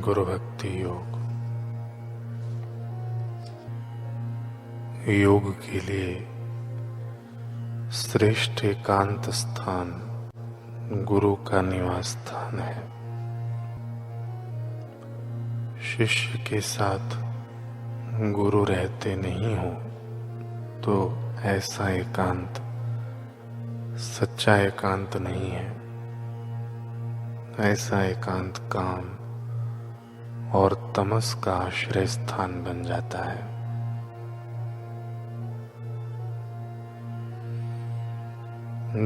गुरु भक्ति योग। योग के लिए श्रेष्ठ एकांत स्थान गुरु का निवास स्थान है। शिष्य के साथ गुरु रहते नहीं हो तो ऐसा एकांत सच्चा एकांत नहीं है। ऐसा एकांत काम और तमस का आश्रय स्थान बन जाता है।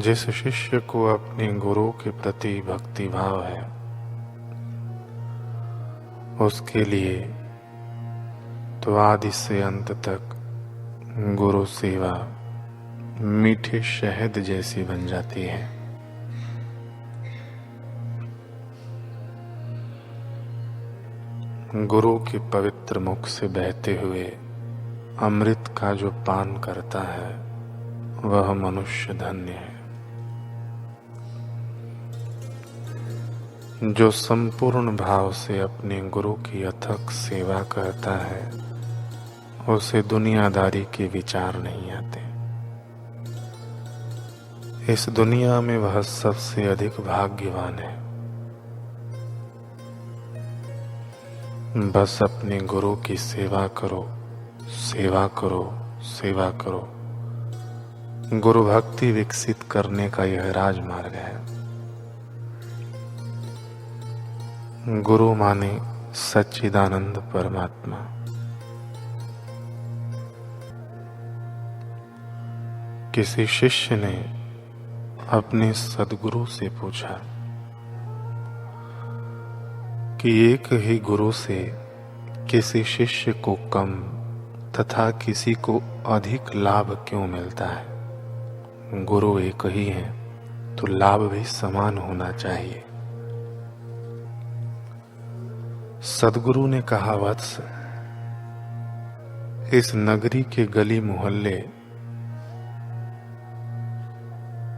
जिस शिष्य को अपने गुरु के प्रति भक्ति भाव है, उसके लिए तो आदि से अंत तक गुरु सेवा मीठे शहद जैसी बन जाती है। गुरु के पवित्र मुख से बहते हुए अमृत का जो पान करता है वह मनुष्य धन्य है। जो संपूर्ण भाव से अपने गुरु की अथक सेवा करता है उसे दुनियादारी के विचार नहीं आते। इस दुनिया में वह सबसे अधिक भाग्यवान है। बस अपने गुरु की सेवा करो, सेवा करो, सेवा करो। गुरु भक्ति विकसित करने का यह राजमार्ग है। गुरु माने सच्चिदानंद परमात्मा। किसी शिष्य ने अपने सद्गुरु से पूछा कि एक ही गुरु से किसी शिष्य को कम तथा किसी को अधिक लाभ क्यों मिलता है? गुरु एक ही है तो लाभ भी समान होना चाहिए। सद्गुरु ने कहा, वत्स, इस नगरी के गली मोहल्ले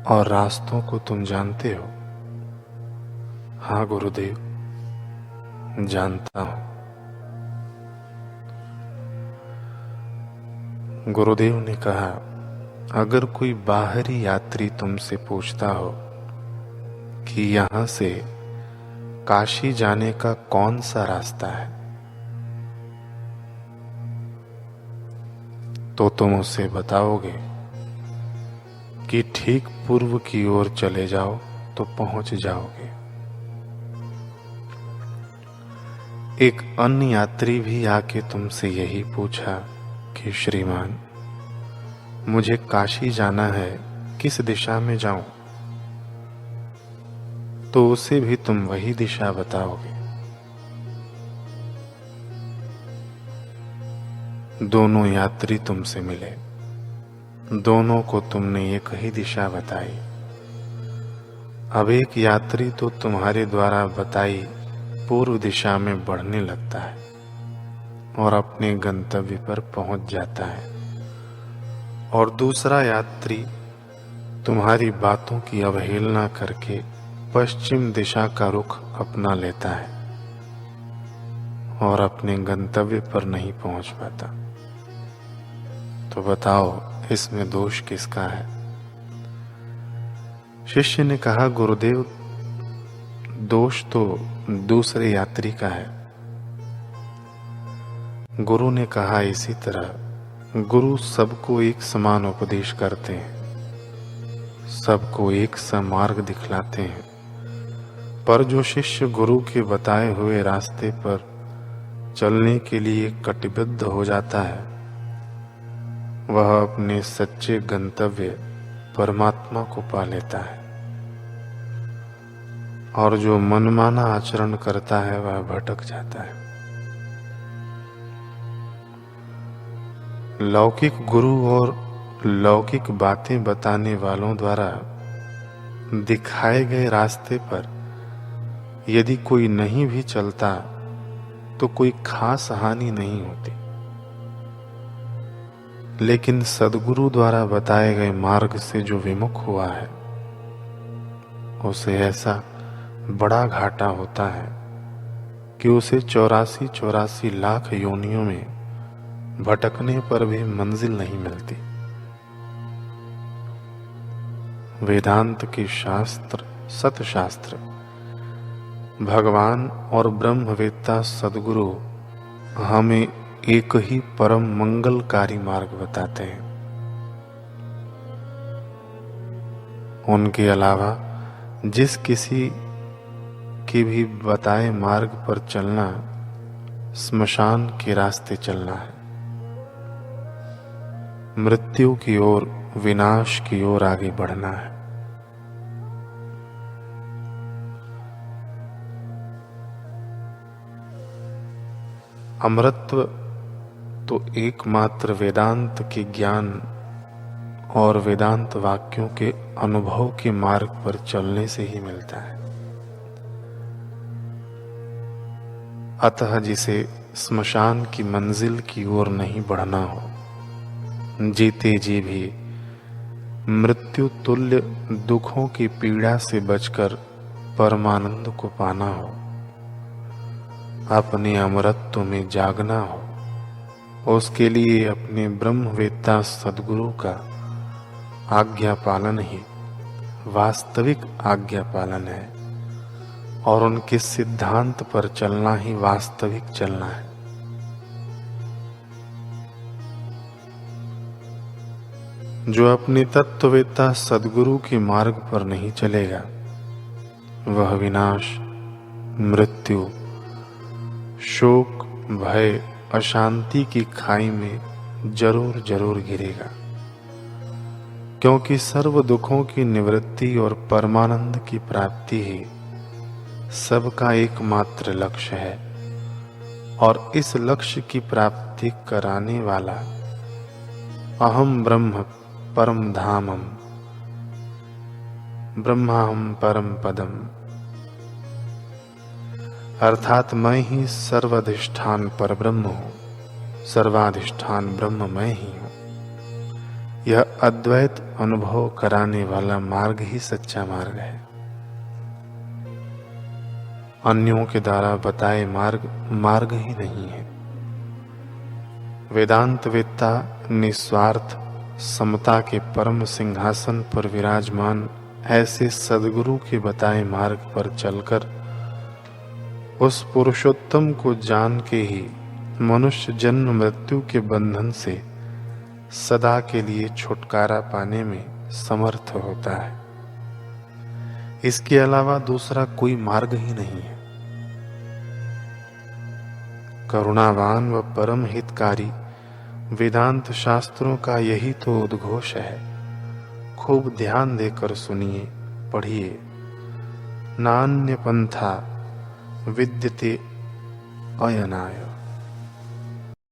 और रास्तों को तुम जानते हो? हाँ गुरुदेव, जानता हूं। गुरुदेव ने कहा, अगर कोई बाहरी यात्री तुमसे पूछता हो कि यहां से काशी जाने का कौन सा रास्ता है, तो तुम उसे बताओगे कि ठीक पूर्व की ओर चले जाओ तो पहुंच जाओगे। एक अन्य यात्री भी आके तुमसे यही पूछा कि श्रीमान, मुझे काशी जाना है, किस दिशा में जाऊं? तो उसे भी तुम वही दिशा बताओगे। दोनों यात्री तुमसे मिले, दोनों को तुमने एक ही दिशा बताई। अब एक यात्री तो तुम्हारे द्वारा बताई पूर्व दिशा में बढ़ने लगता है और अपने गंतव्य पर पहुंच जाता है, और दूसरा यात्री तुम्हारी बातों की अवहेलना करके पश्चिम दिशा का रुख अपना लेता है और अपने गंतव्य पर नहीं पहुंच पाता। तो बताओ, इसमें दोष किसका है? शिष्य ने कहा, गुरुदेव, दोष तो दूसरे यात्री का है। गुरु ने कहा, इसी तरह गुरु सबको एक समान उपदेश करते हैं, सबको एक सा मार्ग दिखलाते हैं, पर जो शिष्य गुरु के बताए हुए रास्ते पर चलने के लिए कटिबद्ध हो जाता है वह अपने सच्चे गंतव्य परमात्मा को पा लेता है, और जो मनमाना आचरण करता है वह भटक जाता है। लौकिक गुरु और लौकिक बातें बताने वालों द्वारा दिखाए गए रास्ते पर यदि कोई नहीं भी चलता तो कोई खास हानि नहीं होती, लेकिन सद्गुरु द्वारा बताए गए मार्ग से जो विमुख हुआ है उसे ऐसा बड़ा घाटा होता है कि उसे 84 लाख योनियों में भटकने पर भी मंजिल नहीं मिलती। वेदांत के शास्त्र, सतशास्त्र, भगवान और ब्रह्मवेत्ता सद्गुरु हमें एक ही परम मंगलकारी मार्ग बताते हैं। उनके अलावा जिस किसी के भी बताए मार्ग पर चलना स्मशान के रास्ते चलना है, मृत्यु की ओर, विनाश की ओर आगे बढ़ना है। अमरत्व तो एकमात्र वेदांत के ज्ञान और वेदांत वाक्यों के अनुभव के मार्ग पर चलने से ही मिलता है। अतः जिसे स्मशान की मंजिल की ओर नहीं बढ़ना हो, जीते जी भी मृत्यु तुल्य दुखों की पीड़ा से बचकर परमानंद को पाना हो, अपने अमरत्व में जागना हो, उसके लिए अपने ब्रह्मवेत्ता सद्गुरु का आज्ञा पालन ही वास्तविक आज्ञा पालन है और उनके सिद्धांत पर चलना ही वास्तविक चलना है। जो अपने तत्ववेत्ता सद्गुरु के मार्ग पर नहीं चलेगा, वह विनाश, मृत्यु, शोक, भय, अशांति की खाई में जरूर जरूर गिरेगा, क्योंकि सर्व दुखों की निवृत्ति और परमानंद की प्राप्ति ही सबका एकमात्र लक्ष्य है और इस लक्ष्य की प्राप्ति कराने वाला अहम ब्रह्म परम धामम, ब्रह्माहम परम पदम, अर्थात मैं ही सर्वाधिष्ठान पर ब्रह्म हूँ, सर्वाधिष्ठान ब्रह्म मैं ही हूँ। यह अद्वैत अनुभव कराने वाला मार्ग ही सच्चा मार्ग है। अन्यों के द्वारा बताए मार्ग ही नहीं है। वेदांत वेत्ता निस्वार्थ समता के परम सिंहासन पर विराजमान ऐसे सद्गुरु के बताए मार्ग पर चलकर उस पुरुषोत्तम को जान के ही मनुष्य जन्म मृत्यु के बंधन से सदा के लिए छुटकारा पाने में समर्थ होता है। इसके अलावा दूसरा कोई मार्ग ही नहीं है। करुणावान व परम हितकारी वेदांत शास्त्रों का यही तो उद्घोष है। खूब ध्यान देकर सुनिए, पढ़िए। नान्य पंथा विद्यते अयनाय।